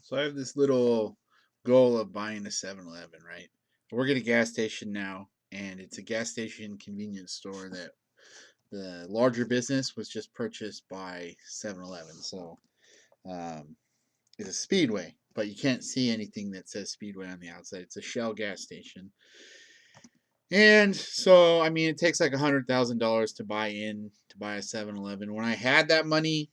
So I have this little goal of buying a 7-Eleven, right? I work at a gas station now, and it's a gas station convenience store that the larger business was just purchased by 7-Eleven. So um, it's a Speedway, but you can't see anything that says Speedway on the outside. It's a Shell gas station. And so, I mean, it takes like $100,000 to buy a 7-Eleven. When I had that money,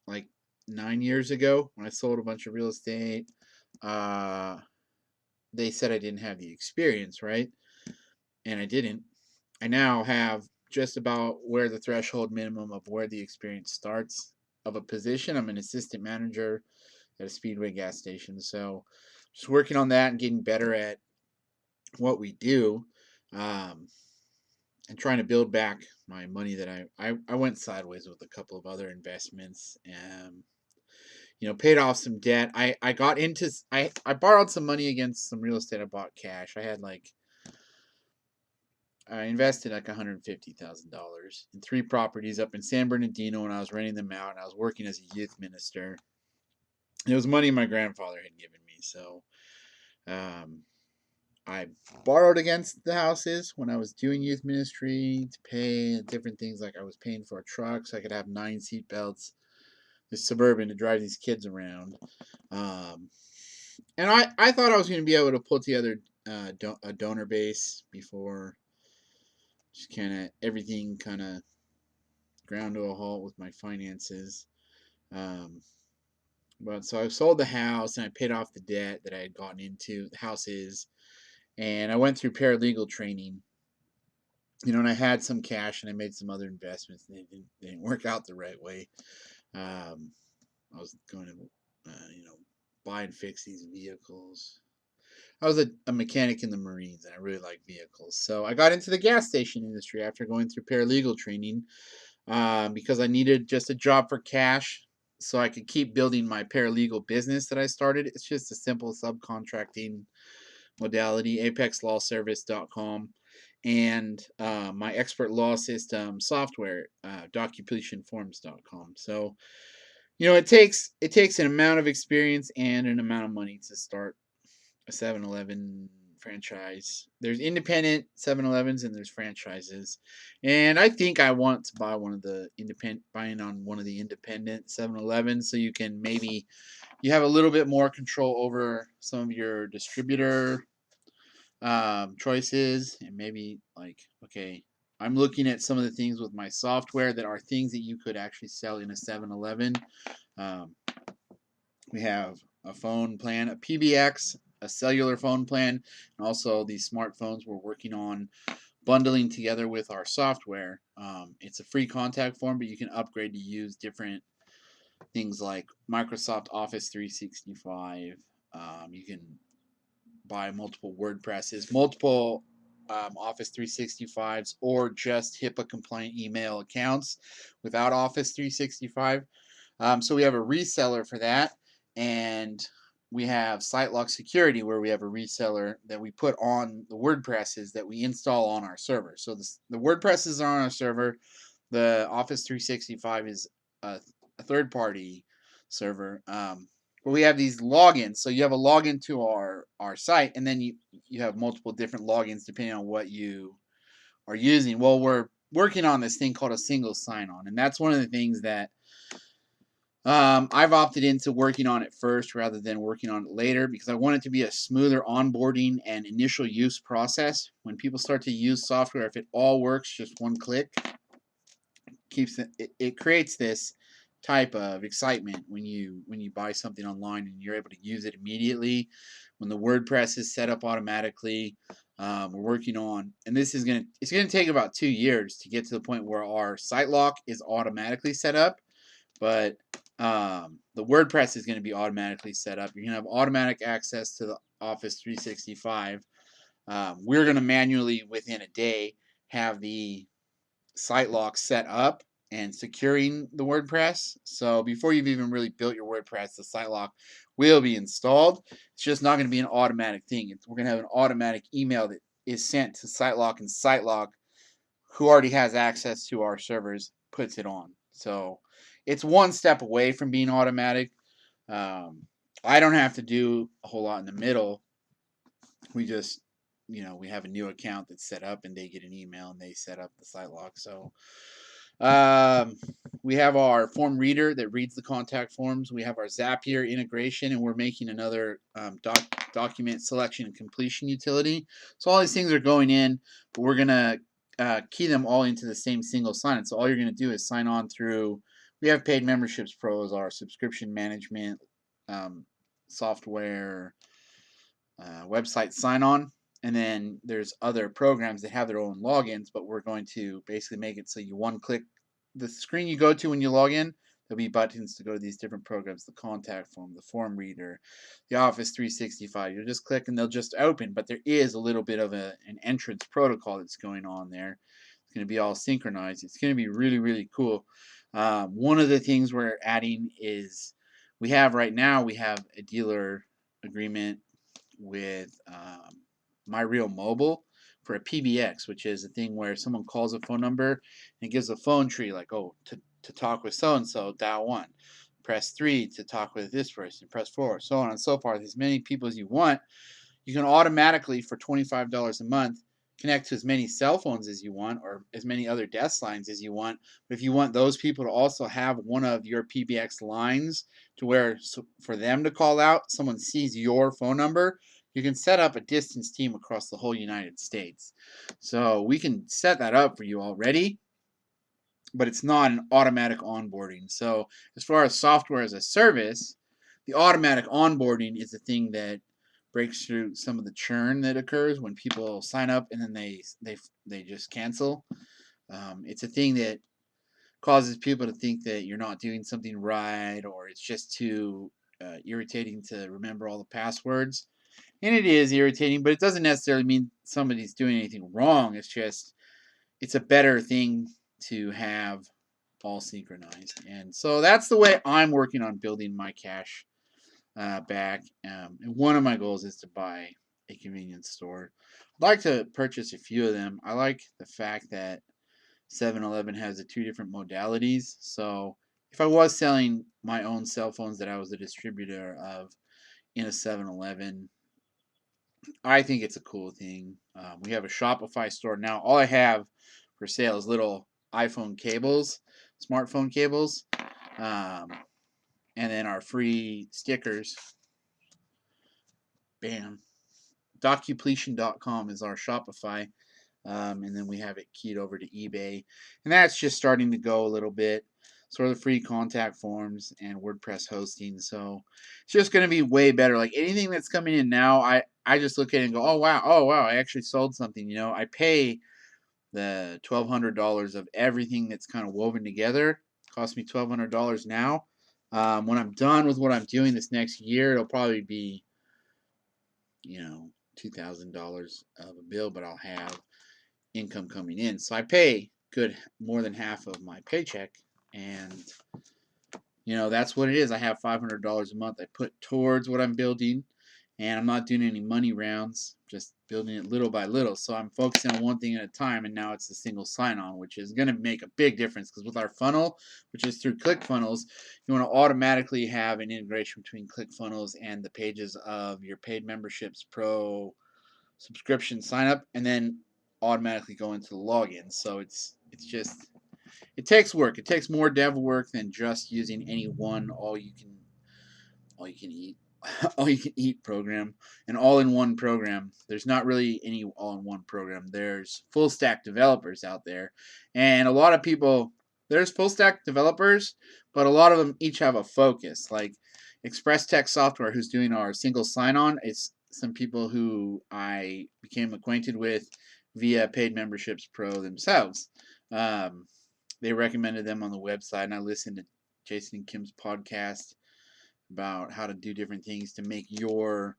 like 9 years ago, when I sold a bunch of real estate, uh, they said I didn't have the experience, right? And I didn't. I now have just about where the threshold minimum of where the experience starts of a position. I'm an assistant manager at a Speedway gas station. So just working on that and getting better at what we do. Um, and trying to build back my money that I went sideways with a couple of other investments. Paid off some debt. I got into I borrowed some money against some real estate I bought cash. I invested like $150,000 in three properties up in San Bernardino, and I was renting them out. And I was working as a youth minister. It was money my grandfather had given me, so um, I borrowed against the houses when I was doing youth ministry to pay different things. Like I was paying for a truck so I could have 9 seat belts, this Suburban to drive these kids around. Um, and I thought I was going to be able to put together a donor base before just kind of everything kind of ground to a halt with my finances. Um, but so I sold the house and I paid off the debt that I had gotten into the houses, and I went through paralegal training. And I had some cash and I made some other investments, and they didn't work out the right way. Um, I was going to, buy and fix these vehicles. I was a mechanic in the Marines, and I really like vehicles. So I got into the gas station industry after going through paralegal training, because I needed just a job for cash so I could keep building my paralegal business that I started. It's just a simple subcontracting modality, apexlawservice.com, and my expert law system software, docupletionforms.com. So, it takes an amount of experience and an amount of money to start a 7-Eleven franchise. There's independent 7-Elevens and there's franchises. And I think I want to buying on one of the independent 7-Elevens, so you have a little bit more control over some of your distributor choices, and maybe like, okay, I'm looking at some of the things with my software that are things that you could actually sell in a 7-Eleven. Um, we have a phone plan, a PBX, a cellular phone plan, and also these smartphones we're working on bundling together with our software. It's a free contact form, but you can upgrade to use different things like Microsoft Office 365. You can buy multiple WordPresses, multiple Office 365s, or just HIPAA compliant email accounts without Office 365. So we have a reseller for that, and we have SiteLock Security, where we have a reseller that we put on the WordPresses that we install on our server. So the WordPresses are on our server. The Office 365 is a third party server. But we have these logins. So you have a login to our site, and then you have multiple different logins depending on what you are using. Well, we're working on this thing called a single sign-on, and that's one of the things that I've opted into working on it first rather than working on it later, because I want it to be a smoother onboarding and initial use process. When people start to use software, if it all works just one click, it creates this type of excitement when you buy something online and you're able to use it immediately. When the WordPress is set up automatically, we're working on, and it's gonna take about 2 years to get to the point where our site lock is automatically set up, but the WordPress is going to be automatically set up. You're going to have automatic access to the Office 365. We're going to manually, within a day, have the site lock set up and securing the WordPress. So before you've even really built your WordPress, the site lock will be installed. It's just not going to be an automatic thing. We're going to have an automatic email that is sent to SiteLock, and SiteLock, who already has access to our servers, puts it on. So it's one step away from being automatic. Um, I don't have to do a whole lot in the middle. We just, we have a new account that's set up and they get an email and they set up the site lock. So um, we have our form reader that reads the contact forms. We have our Zapier integration, and we're making another document selection and completion utility. So all these things are going in, but we're gonna key them all into the same single sign-on. So all you're gonna do is sign on through. We have Paid Memberships Pro as our subscription management software website sign-on. And then there's other programs that have their own logins, but we're going to basically make it so you one click the screen you go to when you log in. There'll be buttons to go to these different programs: the contact form, the form reader, the Office 365. You'll just click and they'll just open. But there is a little bit of an entrance protocol that's going on there. It's going to be all synchronized. It's going to be really, really cool. One of the things we're adding is we have a dealer agreement with My Real Mobile for a PBX, which is a thing where someone calls a phone number and gives a phone tree like, oh, to talk with so and so, dial 1. Press 3 to talk with this person. Press 4, so on and so forth. As many people as you want. You can automatically, for $25 a month, connect to as many cell phones as you want or as many other desk lines as you want. But if you want those people to also have one of your PBX lines to where for them to call out, someone sees your phone number, you can set up a distance team across the whole United States. So we can set that up for you already, but it's not an automatic onboarding. So as far as software as a service, the automatic onboarding is the thing that breaks through some of the churn that occurs when people sign up and then they just cancel. It's a thing that causes people to think that you're not doing something right, or it's just too irritating to remember all the passwords. And it is irritating, but it doesn't necessarily mean somebody's doing anything wrong. It's a better thing to have all synchronized. And so that's the way I'm working on building my cash back. And one of my goals is to buy a convenience store. I'd like to purchase a few of them. I like the fact that 7-Eleven has the two different modalities. So if I was selling my own cell phones that I was a distributor of in a 7-Eleven, I think it's a cool thing. We have a Shopify store now. All I have for sale is little iPhone cables, smartphone cables, um, and then our free stickers. Bam. Docupletion.com is our Shopify. And then we have it keyed over to eBay. And that's just starting to go a little bit. Sort of free contact forms and WordPress hosting. So it's just going to be way better. Like anything that's coming in now, I just look at it and go, oh wow, I actually sold something. I pay the $1,200 of everything that's kind of woven together. It cost me $1,200 now. When I'm done with what I'm doing this next year, it'll probably be, $2,000 of a bill, but I'll have income coming in. So I pay good more than half of my paycheck, and that's what it is. I have $500 a month I put towards what I'm building, and I'm not doing any money rounds, just building it little by little. So I'm focusing on one thing at a time, and now it's a single sign-on, which is going to make a big difference because with our funnel, which is through ClickFunnels, you want to automatically have an integration between ClickFunnels and the pages of your Paid Memberships Pro subscription sign up, and then automatically go into the login. So it takes work. It takes more dev work than just using any one all you can eat all you can eat program. An all-in-one program. There's not really any all-in-one program. There's full stack developers out there, and a lot of people, there's full stack developers, but a lot of them each have a focus. Like Express Tech Software, who's doing our single sign-on, it's some people who I became acquainted with via Paid Memberships Pro themselves. They recommended them on the website, and I listened to Jason and Kim's podcast about how to do different things to make your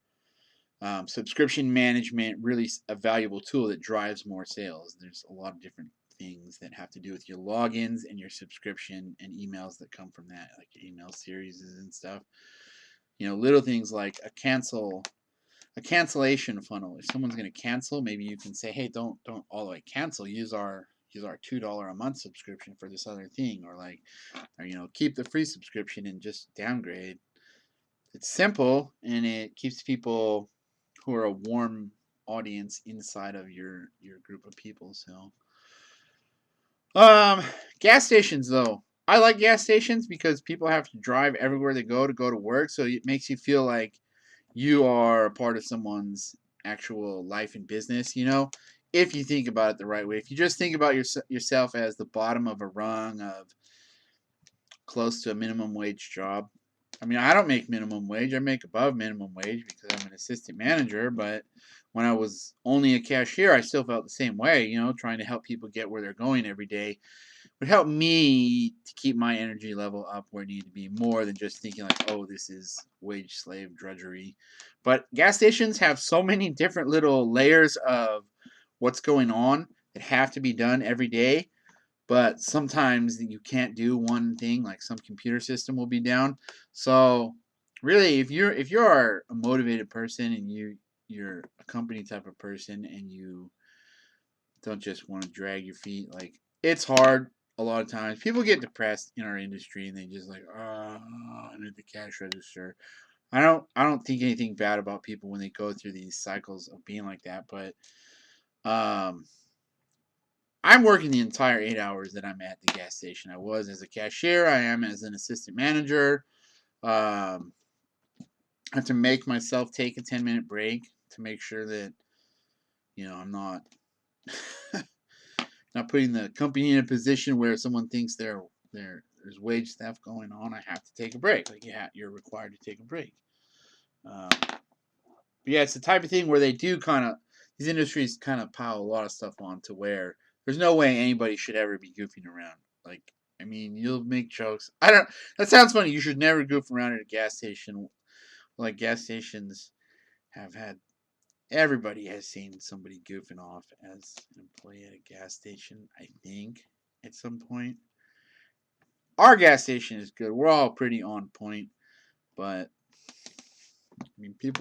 subscription management really a valuable tool that drives more sales. There's a lot of different things that have to do with your logins and your subscription and emails that come from that, like your email series and stuff. Little things like a cancellation funnel. If someone's going to cancel, maybe you can say, hey, don't all the way cancel. Use our $2 a month subscription for this other thing, or keep the free subscription and just downgrade. it's simple and it keeps people who are a warm audience inside of your group of people. So, um, gas stations though. I like gas stations because people have to drive everywhere they go to work, so it makes you feel like you are a part of someone's actual life and business, you know? If you think about it the right way. If you just think about yourself as the bottom of a rung of close to a minimum wage job. I mean, I don't make minimum wage. I make above minimum wage because I'm an assistant manager, but when I was only a cashier, I still felt the same way, you know, trying to help people get where they're going every day would help me to keep my energy level up where it needed to be more than just thinking like, oh, this is wage slave drudgery. But gas stations have so many different little layers of what's going on that have to be done every day. But sometimes you can't do one thing, like some computer system will be down. So really, if you're a motivated person and you're a company type of person and you don't just want to drag your feet. Like it's hard a lot of times. People get depressed in our industry and they just like, I'm at the cash register. I don't think anything bad about people when they go through these cycles of being like that, but um I'm working the entire 8 hours that I'm at the gas station. I was as a cashier, I am as an assistant manager. I have to make myself take a 10-minute break to make sure that, I'm not putting the company in a position where someone thinks there's wage theft going on. I have to take a break. Like you're required to take a break. But yeah, it's the type of thing where they do kind of these industries kind of pile a lot of stuff on to where there's no way anybody should ever be goofing around. Like I mean, you'll make jokes. I don't. That sounds funny. You should never goof around at a gas station. Like gas stations have had everybody has seen somebody goofing off as an employee at a gas station, I think, at some point. Our gas station is good. We're all pretty on point, but I mean, you've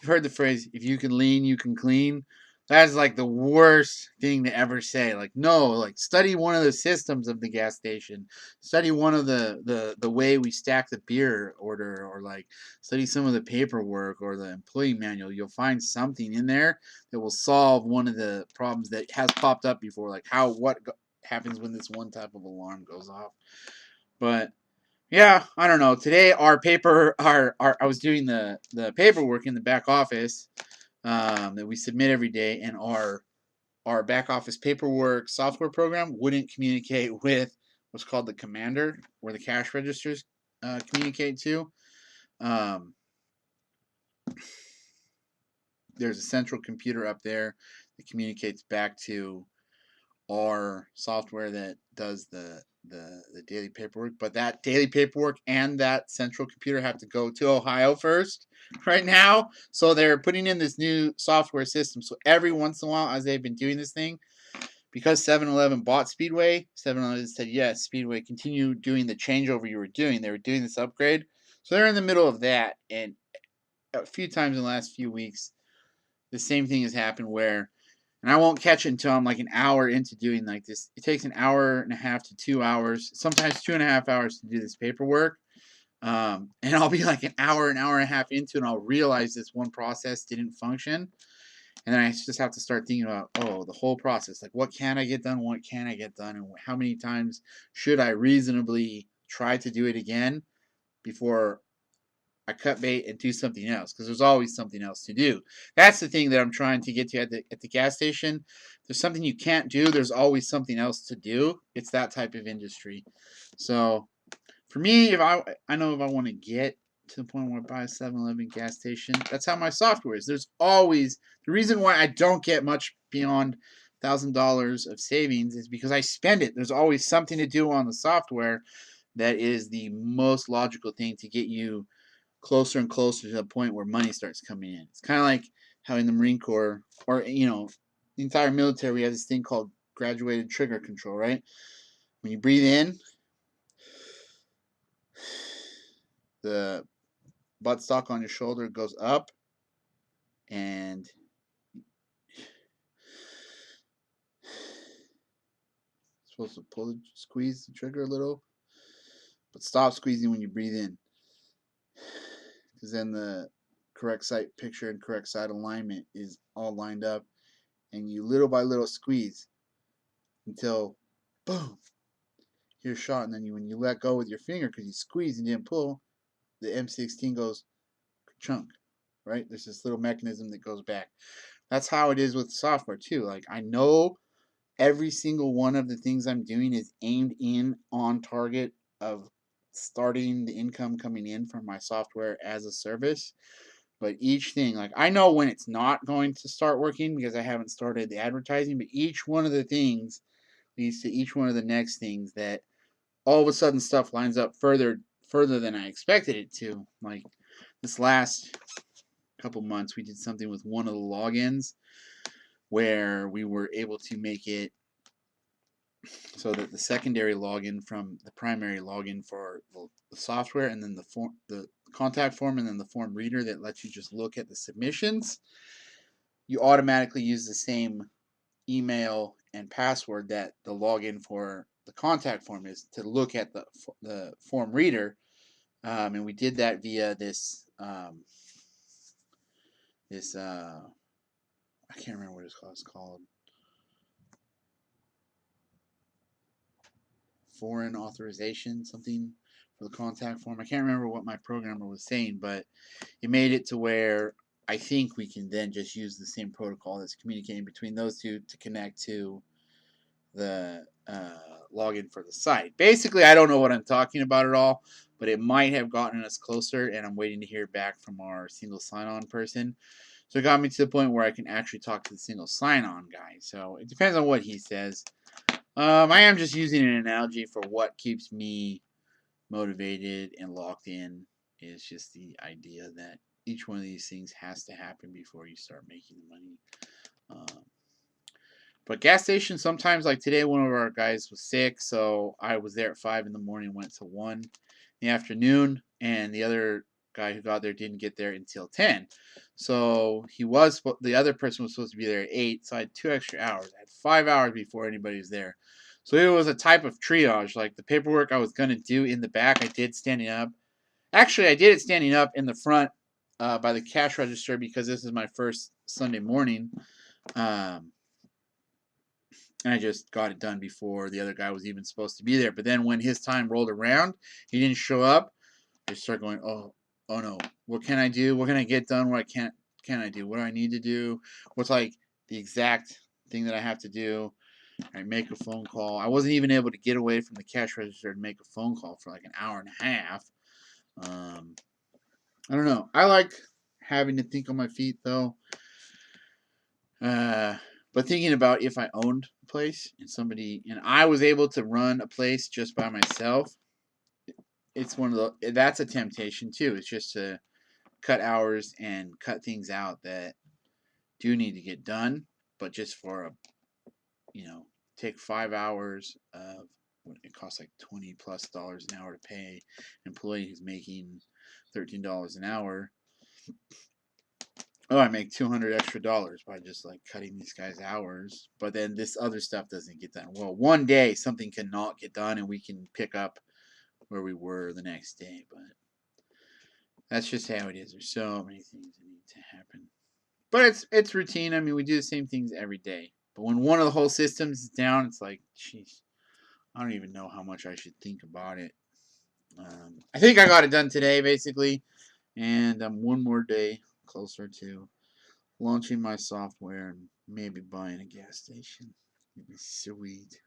heard the phrase, if you can lean, you can clean. That's like the worst thing to ever say. Like, no, like study one of the systems of the gas station. Study one of the way we stack the beer order, or like study some of the paperwork or the employee manual. You'll find something in there that will solve one of the problems that has popped up before, like happens when this one type of alarm goes off. But yeah, I don't know. Today, our I was doing the paperwork in the back office that we submit every day, and our back office paperwork software program wouldn't communicate with what's called the commander, where the cash registers communicate to. Um, there's a central computer up there that communicates back to our software that does the daily paperwork, but that daily paperwork and that central computer have to go to Ohio first right now. So they're putting in this new software system. So every once in a while, as they've been doing this thing, because 7-Eleven bought Speedway, 7-Eleven said, yes, Speedway, continue doing the changeover you were doing. They were doing this upgrade. So they're in the middle of that. And a few times in the last few weeks, the same thing has happened where and I won't catch it until I'm like an hour into doing like this. It takes an hour and a half to 2 hours, sometimes 2.5 hours to do this paperwork. And I'll be like an hour and a half into it, and I'll realize this one process didn't function. And then I just have to start thinking about, oh, the whole process. Like, what can I get done? What can I get done? And how many times should I reasonably try to do it again before I cut bait and do something else because there's always something else to do. That's the thing that I'm trying to get to at the gas station. There's something you can't do. There's always something else to do. It's that type of industry. So for me, if I know if I want to get to the point where I buy a 7-Eleven gas station, that's how my software is. There's always the reason why I don't get much beyond $1,000 of savings is because I spend it. There's always something to do on the software that is the most logical thing to get you closer and closer to the point where money starts coming in. It's kind of like how in the Marine Corps or the entire military we have this thing called graduated trigger control, right? When you breathe in, the buttstock on your shoulder goes up and supposed to squeeze the trigger a little, but stop squeezing when you breathe in. because then the correct site picture and correct side alignment is all lined up, and you little by little squeeze until boom, you're shot. And then when you let go with your finger because you squeeze and didn't pull, the M16 goes chunk, right? There's this little mechanism that goes back. That's how it is with software too. Like, I know every single one of the things I'm doing is aimed in on target of starting the income coming in from my software as a service. But each thing, like, I know when it's not going to start working because I haven't started the advertising, but each one of the things leads to each one of the next things that all of a sudden stuff lines up further than I expected it to. Like, this last couple months, we did something with one of the logins where we were able to make it so that the secondary login from the primary login for the software, and then the contact form, and then the form reader that lets you just look at the submissions, you automatically use the same email and password that the login for the contact form is to look at the form reader. And we did that via this I can't remember what it's called. Foreign authorization, something for the contact form. I can't remember what my programmer was saying, but it made it to where I think we can then just use the same protocol that's communicating between those two to connect to the login for the site. Basically, I don't know what I'm talking about at all, but it might have gotten us closer, and I'm waiting to hear back from our single sign-on person. So it got me to the point where I can actually talk to the single sign-on guy. So it depends on what he says. I am just using an analogy for what keeps me motivated and locked in is just the idea that each one of these things has to happen before you start making the money. But gas stations sometimes, like today, one of our guys was sick, so I was there at 5 in the morning, went to 1 in the afternoon, and the other guy who got there didn't get there until 10. So the other person was supposed to be there at 8, so I had 2 extra hours. I had 5 hours before anybody was there. So it was a type of triage. Like, the paperwork I was going to do in the back, I did standing up. Actually, I did it standing up in the front by the cash register because this is my first Sunday morning. And I just got it done before the other guy was even supposed to be there. But then when his time rolled around, he didn't show up. I started going, oh no, what can I do? What can I get done? What can I do? What do I need to do? What's like the exact thing that I have to do? I make a phone call. I wasn't even able to get away from the cash register and make a phone call for like an hour and a half. I don't know. I like having to think on my feet though. But thinking about if I owned a place and I was able to run a place just by myself, it's that's a temptation too. It's just to cut hours and cut things out that do need to get done, but just for take 5 hours of what it costs like $20+ an hour to pay an employee who's making $13 an hour. Oh, I make $200 extra by just like cutting these guys' hours. But then this other stuff doesn't get done. Well, one day something cannot get done and we can pick up where we were the next day. But that's just how it is. There's so many things that need to happen. But it's routine. I mean, we do the same things every day. But when one of the whole systems is down, it's like, jeez, I don't even know how much I should think about it. I think I got it done today, basically. And I'm one more day closer to launching my software and maybe buying a gas station. It'd be sweet.